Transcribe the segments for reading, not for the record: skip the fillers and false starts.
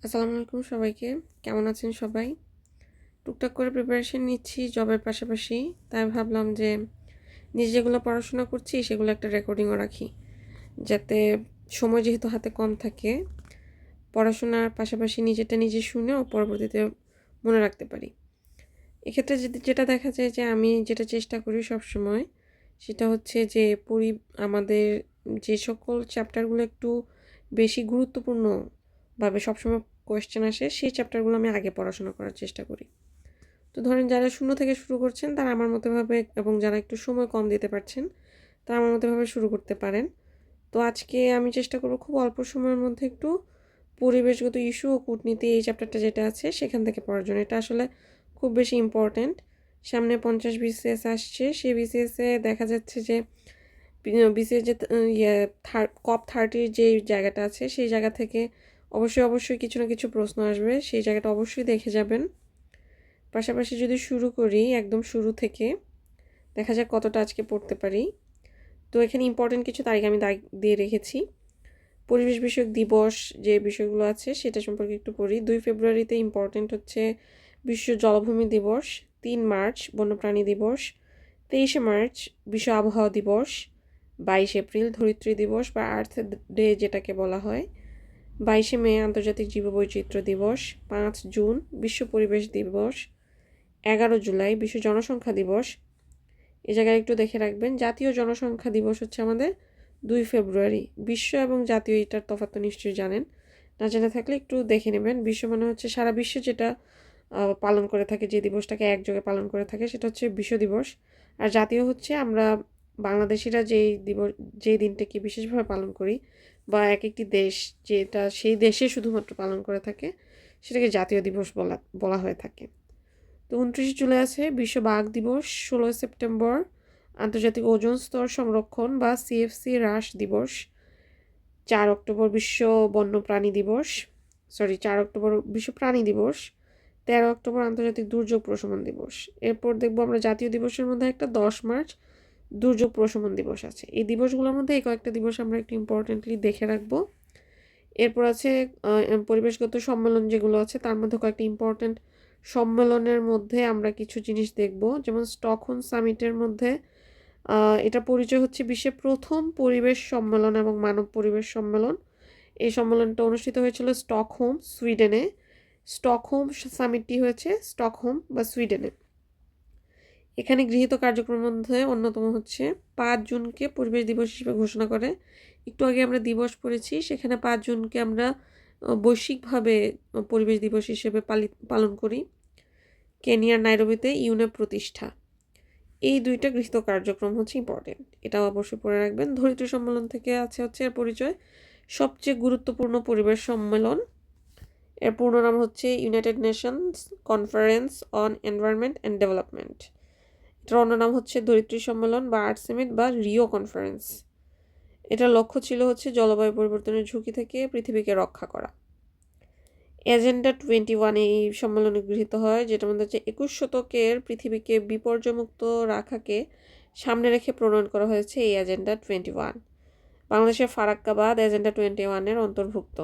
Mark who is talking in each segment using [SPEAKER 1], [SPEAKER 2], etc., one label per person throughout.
[SPEAKER 1] আসসালামু আলাইকুম সবাইকে। কেমন আছেন সবাই? টুকটাক করে প্রিপারেশন নিচ্ছি জবের পাশাপাশি। তাই ভাবলাম যে নিজে যেগুলো পড়াশোনা করছি সেগুলো একটা রেকর্ডিংও রাখি। যাতে সময় যেহেতু হাতে কম থাকে, পড়াশোনার পাশাপাশি নিজেরটা নিজে শুনেও পরবর্তীতে মনে রাখতে পারি। এক্ষেত্রে যেটা দেখা যায় যে আমি যেটা চেষ্টা করি সবসময় সেটা হচ্ছে যে আমাদের যে সকল চ্যাপ্টারগুলো একটু বেশি গুরুত্বপূর্ণভাবে সবসময় কোয়েশ্চেন আসে সেই চ্যাপ্টারগুলো আমি আগে পড়াশোনা করার চেষ্টা করি। তো ধরেন যারা শূন্য থেকে শুরু করছেন তারা আমার মতোভাবে এবং যারা একটু সময় কম দিতে পারছেন তারা আমার মতোভাবে শুরু করতে পারেন। তো আজকে আমি চেষ্টা করব খুব অল্প সময়ের মধ্যে একটু পরিবেশগত ইস্যু ও কূটনীতি এই চ্যাপ্টারটা যেটা আছে সেখান থেকে পড়ার জন্য। এটা আসলে খুব বেশি ইম্পর্ট্যান্ট। সামনে 50 বিসিএস আসছে, সেই বিসিএসে দেখা যাচ্ছে যে বিসিএস যে ইয়ে COP30 যে জায়গাটা আছে সেই জায়গা থেকে অবশ্যই কিছু না কিছু প্রশ্ন আসবে, সেই জায়গাটা অবশ্যই দেখে যাবেন। পাশাপাশি যদি শুরু করি একদম শুরু থেকে, দেখা যাক কতটা আজকে পড়তে পারি। তো এখানে ইম্পর্টেন্ট কিছু তারিখ আমি দিয়ে রেখেছি। পরিবেশ বিষয়ক দিবস যে বিষয়গুলো আছে সেটা সম্পর্কে একটু পড়ি। 2 ফেব্রুয়ারিতে ইম্পর্টেন্ট হচ্ছে বিশ্ব জলভূমি দিবস, 3 মার্চ বন্যপ্রাণী দিবস, 23শে মার্চ বিশ্ব আবহাওয়া দিবস, 22 এপ্রিল ধরিত্রী দিবস বা আর্থ ডে যেটাকে বলা হয়, 22শে মে আন্তর্জাতিক জীববৈচিত্র্য দিবস, 5 জুন বিশ্ব পরিবেশ দিবস, 11 জুলাই বিশ্ব জনসংখ্যা দিবস। এ জায়গায় একটু দেখে রাখবেন, জাতীয় জনসংখ্যা দিবস হচ্ছে আমাদের 2 ফেব্রুয়ারি। বিশ্ব এবং জাতীয় এটার তফাৎ তো নিশ্চয়ই জানেন, না জেনে থাকলে একটু দেখে নেবেন। বিশ্ব মানে হচ্ছে সারা বিশ্বে যেটা পালন করে থাকে, যে দিবসটাকে একযোগে পালন করে থাকে সেটা হচ্ছে বিশ্ব দিবস। আর জাতীয় হচ্ছে আমরা বাংলাদেশিরা যেই দিনটাকে বিশেষভাবে পালন করি বা এক একটি দেশ যেটা সেই দেশে শুধুমাত্র পালন করে থাকে সেটাকে জাতীয় দিবস বলা হয়ে থাকে। তো 29 জুলাই আছে বিশ্ব বাঘ দিবস, 16 সেপ্টেম্বর আন্তর্জাতিক ওজোন স্তর সংরক্ষণ বা CFC হ্রাস দিবস, 4 অক্টোবর বিশ্ব বন্যপ্রাণী দিবস, 4 অক্টোবর বিশ্ব প্রাণী দিবস, 13 অক্টোবর আন্তর্জাতিক দুর্যোগ প্রশমন দিবস। এরপর দেখবো আমরা জাতীয় দিবসের মধ্যে একটা 10 মার্চ দুর্যোগ প্রশমন দিবস আছে। এই দিবসগুলোর মধ্যে এই কয়েকটা দিবস আমরা একটু ইম্পর্টেন্টলি দেখে রাখবো। এরপর আছে পরিবেশগত সম্মেলন যেগুলো আছে তার মধ্যে কয়েকটা ইম্পর্টেন্ট সম্মেলনের মধ্যে আমরা কিছু জিনিস দেখব, যেমন স্টকহোম সামিটের মধ্যে এটা পরিচয় হচ্ছে বিশ্বের প্রথম পরিবেশ সম্মেলন এবং মানব পরিবেশ সম্মেলন। এই সম্মেলনটা অনুষ্ঠিত হয়েছিল স্টকহোম, সুইডেনে। স্টকহোম সামিটটি হয়েছে স্টকহোম বা সুইডেনে। এখানে গৃহীত কার্যক্রমের মধ্যে অন্যতম হচ্ছে 5 জুনকে পরিবেশ দিবস হিসেবে ঘোষণা করে। একটু আগে আমরা দিবস পড়েছি, সেখানে 5 জুনকে আমরা বৈশ্বিকভাবে পরিবেশ দিবস হিসেবে পালন করি। কেনিয়ার নাইরোবিতে ইউনেপ প্রতিষ্ঠা। এই দুইটা গৃহীত কার্যক্রম হচ্ছে ইম্পর্টেন্ট, এটাও অবশ্যই পড়ে রাখবেন। ধরিত্রী সম্মেলন থেকে আছে হচ্ছে এর পরিচয়, সবচেয়ে গুরুত্বপূর্ণ পরিবেশ সম্মেলন। এর পূর্ণ নাম হচ্ছে United Nations conference on environment and development. এটার অন্য নাম হচ্ছে ধরিত্রী সম্মেলন বা আর্থ সামিট বা রিও কনফারেন্স। এটার লক্ষ্য ছিল হচ্ছে জলবায়ু পরিবর্তনের ঝুঁকি থেকে পৃথিবীকে রক্ষা করা। এজেন্ডা 21 এই সম্মেলনে গৃহীত হয়, যেটার মধ্যে হচ্ছে 21 শতকের পৃথিবীকে বিপর্যয়মুক্ত রাখাকে সামনে রেখে প্রণয়ন করা হয়েছে এই এজেন্ডা 21। বাংলাদেশের ফারাক্কাবাদ এজেন্ডা 21-এর অন্তর্ভুক্ত।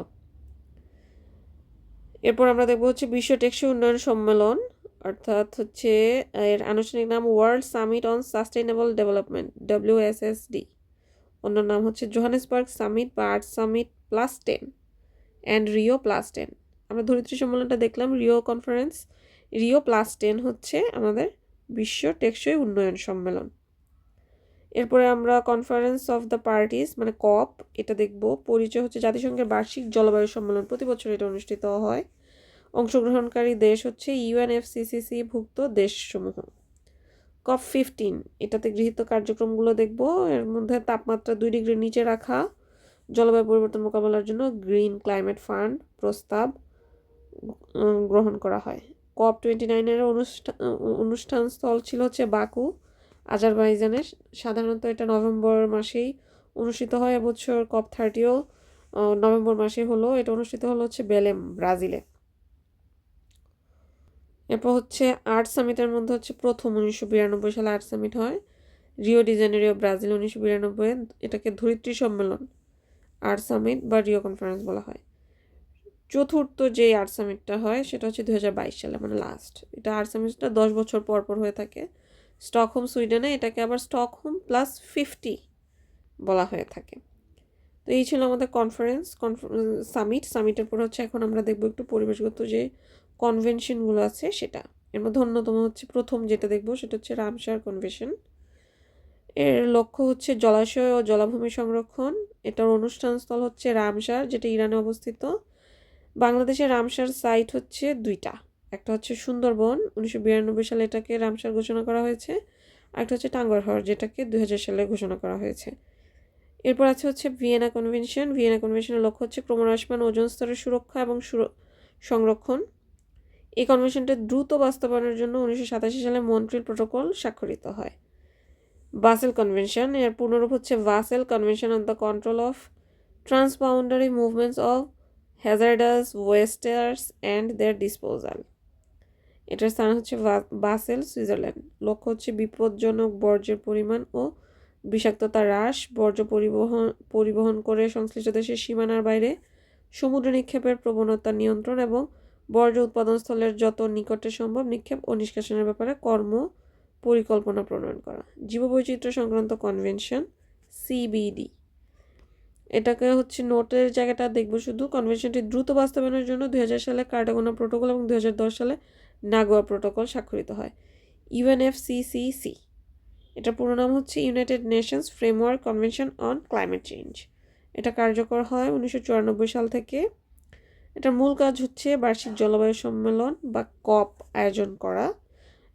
[SPEAKER 1] এরপর আমরা দেখবো হচ্ছে বিশ্ব টেকসই উন্নয়ন সম্মেলন, অর্থাৎ হচ্ছে এর আনুষ্ঠানিক নাম world summit on sustainable development, WSSD। অন্য নাম হচ্ছে জোহানেসবার্গ সামিট বা আর্থ সামিট +10 অ্যান্ড রিও +10। আমরা ধরিত্রী সম্মেলনটা দেখলাম, রিও কনফারেন্স। রিও +10 হচ্ছে আমাদের বিশ্ব টেকসই উন্নয়ন সম্মেলন। এরপরে আমরা কনফারেন্স অফ দ্য পার্টিস মানে COP এটা দেখব। পরিচয় হচ্ছে জাতিসংঘের বার্ষিক জলবায়ু সম্মেলন, প্রতি বছর এটা অনুষ্ঠিত হয়। অংশগ্রহণকারী দেশ হচ্ছে UNFCCC ভুক্ত দেশসমূহ। COP15 এটাতে গৃহীত কার্যক্রমগুলো দেখব। এর মধ্যে তাপমাত্রা 2 ডিগ্রির নিচে রাখা, জলবায়ু পরিবর্তন মোকাবেলার জন্য গ্রিন ক্লাইমেট ফান্ড প্রস্তাব গ্রহণ করা হয়। COP29-এর অনুষ্ঠান স্থল ছিল হচ্ছে বাকু, আজারবাইজানে। সাধারণত এটা নভেম্বর মাসেই অনুষ্ঠিত হয়। এবছর COP30ও নভেম্বর মাসে হলো। এটা অনুষ্ঠিত হলো হচ্ছে বেলেম, ব্রাজিলে। এরপর হচ্ছে আর্ট সামিটের মধ্যে হচ্ছে প্রথম 1992 সালে আর্ট সামিট হয় রিও ডি জেনেরিও, ব্রাজিল। 1992 এটাকে ধরিত্রী সম্মেলন, আর্ট সামিট বা রিও কনফারেন্স বলা হয়। চতুর্থ যে আর্ট সামিটটা হয় সেটা হচ্ছে 2022 সালে, মানে লাস্ট। এটা আর্ট সামিটটা 10 বছর পর পর হয়ে থাকে স্টকহোম, সুইডেনে। এটাকে আবার স্টকহোম +50 বলা হয়ে থাকে। তো এই ছিল আমাদের সামিটের পর হচ্ছে এখন আমরা দেখব একটু পরিবেশগত যে কনভেনশনগুলো আছে সেটা। এর মধ্যে অন্যতম হচ্ছে প্রথম যেটা দেখব সেটা হচ্ছে রামসার কনভেনশন। এর লক্ষ্য হচ্ছে জলাশয় ও জলাভূমি সংরক্ষণ। এটার অনুষ্ঠানস্থল হচ্ছে রামসার, যেটা ইরানে অবস্থিত। বাংলাদেশের রামসার সাইট হচ্ছে দুইটা, একটা হচ্ছে সুন্দরবন, 1992 সালে এটাকে রামসার ঘোষণা করা হয়েছে, আরেকটা হচ্ছে টাঙ্গুয়ার, যেটাকে 2000 সালে ঘোষণা করা হয়েছে। এরপর আছে হচ্ছে ভিয়েনা কনভেনশন। ভিয়েনা কনভেনশনের লক্ষ্য হচ্ছে ক্রমহ্রাসমান ওজোন স্তরের সুরক্ষা এবং সংরক্ষণ। এই কনভেনশনটা দ্রুত বাস্তবায়নের জন্য 1987 সালে মন্ট্রিল প্রোটোকল স্বাক্ষরিত হয়। বাসেল কনভেনশন, এর পুনরূপ হচ্ছে Basel convention on the control of transboundary movements of hazardous wastes and their disposal. এটার স্থান হচ্ছে বাসেল, সুইজারল্যান্ড। লক্ষ্য হচ্ছে বিপজ্জনক বর্জ্যের পরিমাণ ও বিষাক্ততা হ্রাস, বর্জ্য পরিবহন করে সংশ্লিষ্ট দেশের সীমানার বাইরে সমুদ্রে নিক্ষেপের প্রবণতা নিয়ন্ত্রণ এবং বর্জ্য উৎপাদনস্থলের যত নিকটে সম্ভব নিক্ষেপ ও নিষ্কাশনের ব্যাপারে পরিকল্পনা প্রণয়ন করা। জীববৈচিত্র্য সংক্রান্ত কনভেনশন, সিবিডি। এটাকে হচ্ছে নোটের জায়গাটা দেখব শুধু। কনভেনশনটি দ্রুত বাস্তবায়নের জন্য 2000 সালে কার্টাগোনা প্রোটোকল এবং 2010 সালে নাগোয়া প্রোটোকল স্বাক্ষরিত হয়। ইউএনএফসিসিসি, এটা পুরো নাম হচ্ছে United Nations framework convention on climate change. এটা কার্যকর হয় 1994 সাল থেকে। এটার মূল কাজ হচ্ছে বার্ষিক জলবায়ু সম্মেলন বা কপ আয়োজন করা।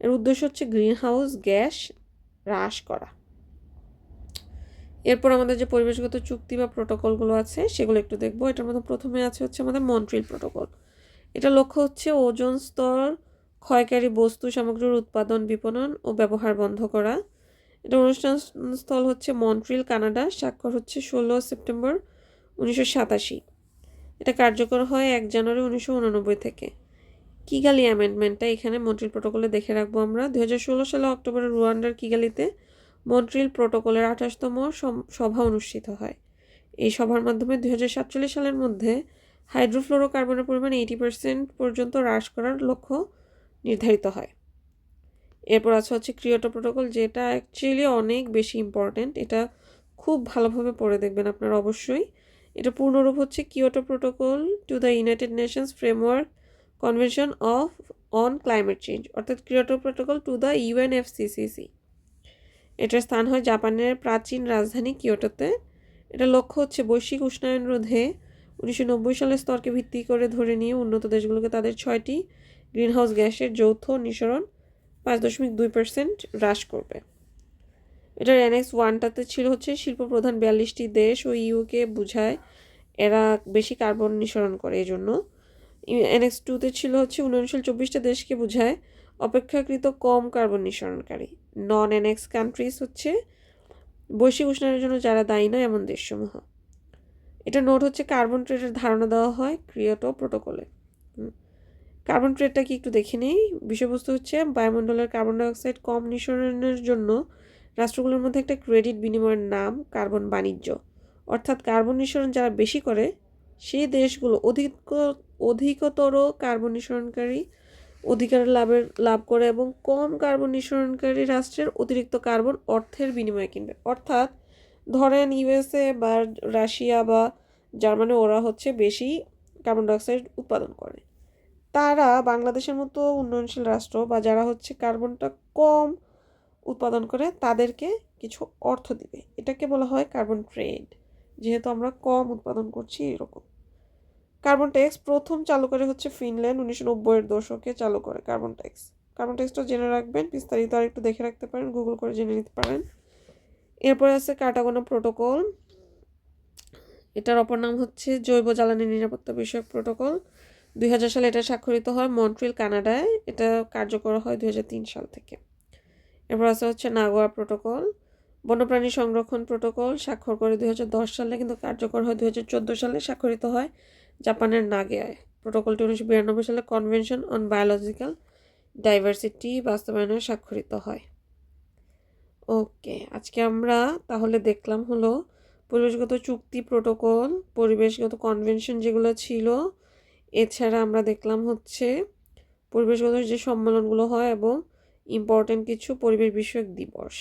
[SPEAKER 1] এর উদ্দেশ্য হচ্ছে গ্রিনহাউস গ্যাস হ্রাস করা। এরপর আমাদের যে পরিবেশগত চুক্তি বা প্রোটোকলগুলো আছে সেগুলো একটু দেখবো। এটার মধ্যে প্রথমে আছে হচ্ছে আমাদের মন্ট্রিল প্রোটোকল। এটা লক্ষ্য হচ্ছে ওজোন স্তর ক্ষয়কারী বস্তু সামগ্রীর উৎপাদন, বিপণন ও ব্যবহার বন্ধ করা। এটা অনুষ্ঠান স্থল হচ্ছে মন্ট্রিল, কানাডা। স্বাক্ষর হচ্ছে 16 সেপ্টেম্বর 1987। এটা কার্যকর হয় 1 জানুয়ারি 1989 থেকে। কিগালি অ্যামেন্ডমেন্টটা এখানে মন্ট্রিল প্রোটোকলে দেখে রাখবো আমরা। 2016 সালে অক্টোবরে রুয়ান্ডার কিগালিতে মন্ট্রিল প্রোটোকলের 28তম সভা অনুষ্ঠিত হয়। এই সভার মাধ্যমে 2047 সালের মধ্যে হাইড্রোফ্লোরোকার্বনের পরিমাণ 80% পর্যন্ত হ্রাস করার লক্ষ্য নির্ধারিত হয়। এরপর আছে হচ্ছে কিয়োটো প্রোটোকল, যেটা অ্যাকচুয়ালি অনেক বেশি ইম্পর্ট্যান্ট। এটা খুব ভালোভাবে পড়ে দেখবেন আপনারা অবশ্যই। এটা পূর্ণরূপ হচ্ছে Kyoto protocol to the United Nations framework convention on climate change, অর্থাৎ Kyoto protocol to the UNFCCC. এটার স্থান হয় জাপানের প্রাচীন রাজধানী কিয়োটোতে। এটা লক্ষ্য হচ্ছে বৈশ্বিক উষ্ণায়ন রোধে 1990 সালের স্তরকে ভিত্তি করে ধরে নিয়ে উন্নত দেশগুলোকে তাদের 6টি গ্রিনহাউস গ্যাসের যৌথ নিঃসরণ 5.2% হ্রাস করবে। এটার অ্যানেক্স 1টাতে ছিল হচ্ছে শিল্প প্রধান 42টি দেশ ও ইউকে বুঝায় এরা বেশি কার্বন নিঃসরণ করে। এই জন্য অ্যানেক্স 2তে ছিল হচ্ছে উন্নয়নশীল 24টা দেশকে বুঝায় অপেক্ষাকৃত কম কার্বন নিঃসরণকারী। নন অ্যানেক্স কান্ট্রিজ হচ্ছে বৈশ্বিক উষ্ণায়নের জন্য যারা দায়ী নয় এমন দেশসমূহ। এটা নোট হচ্ছে কার্বন ট্রেডের ধারণা দেওয়া হয় কিয়োটো প্রোটোকলে। কার্বন ট্রেডটা কি একটু দেখে নেই। বিষয়বস্তু হচ্ছে বায়ুমণ্ডলের কার্বন ডাইঅক্সাইড কম নিঃসরণের জন্য রাষ্ট্রগুলোর মধ্যে একটা ক্রেডিট বিনিময়ের নাম কার্বন বাণিজ্য। অর্থাৎ কার্বন নিঃসরণ যারা বেশি করে সেই দেশগুলো অধিকতর কার্বন নিঃসরণকারী অধিকার লাভ করে এবং কম কার্বন নিঃসরণকারী রাষ্ট্রের অতিরিক্ত কার্বন অর্থের বিনিময়ে কিনবে। অর্থাৎ ধরেন ইউএসএ বা রাশিয়া বা জার্মানি, ওরা হচ্ছে বেশি কার্বন ডাইঅক্সাইড উৎপাদন করে। তারা বাংলাদেশের মতো উন্নয়নশীল রাষ্ট্র বা যারা হচ্ছে কার্বনটা কম উৎপাদন করে তাদেরকে কিছু অর্থ দিবে। এটাকে বলা হয় কার্বন ট্রেড, যেহেতু আমরা কম উৎপাদন করছি এরকম। কার্বন ট্যাক্স প্রথম চালু করে হচ্ছে ফিনল্যান্ড, 1990-এর দশকে চালু করে কার্বন ট্যাক্স। কার্বন ট্যাক্সটা জেনে রাখবেন, বিস্তারিত আর একটু দেখে রাখতে পারেন, গুগল করে জেনে নিতে পারেন। এরপরে আছে কার্টাগোনা প্রোটোকল। এটার অপর নাম হচ্ছে জৈব জ্বালানি নিরাপত্তা বিষয়ক প্রোটোকল। 2000 সালে এটা স্বাক্ষরিত হয় মন্ট্রিল, কানাডায়। এটা কার্যকর হয় 2003 সাল থেকে। এরপর আছে হচ্ছে নাগোয়া প্রোটোকল, বন্যপ্রাণী সংরক্ষণ প্রোটোকল, স্বাক্ষর করে 2010 সালে, কিন্তু কার্যকর হয় 2014 সালে। স্বাক্ষরিত হয় জাপানের নাগোয়ায়। প্রোটোকলটি 1992 সালে কনভেনশন অন বায়োলজিক্যাল ডাইভার্সিটি বাস্তবায়নে স্বাক্ষরিত হয়। ওকে, আজকে আমরা তাহলে দেখলাম হলো পরিবেশগত চুক্তি, প্রোটোকল, পরিবেশগত কনভেনশন যেগুলো ছিল এছাড়া আমরা দেখলাম হচ্ছে পরিবেশগত যে সম্মেলনগুলো হয় এবং ইম্পর্টেন্ট কিছু পরিবেশ বিষয়ক দিবস।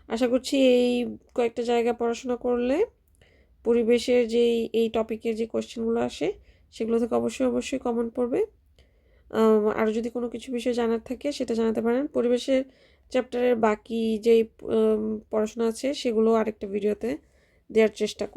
[SPEAKER 1] আশা করছি এই কয়েকটা জায়গা পড়াশোনা করলে পরিবেশের যেই এই টপিকের যে কোয়েশ্চেনগুলো আসে সেগুলো থেকে অবশ্যই কমন পড়বে। আরও যদি কোনো কিছু বিষয় জানার থাকে সেটা জানাতে পারেন। পরিবেশের চ্যাপ্টারের বাকি যেই পড়াশোনা আছে সেগুলো আরেকটা ভিডিওতে দেওয়ার চেষ্টা করব।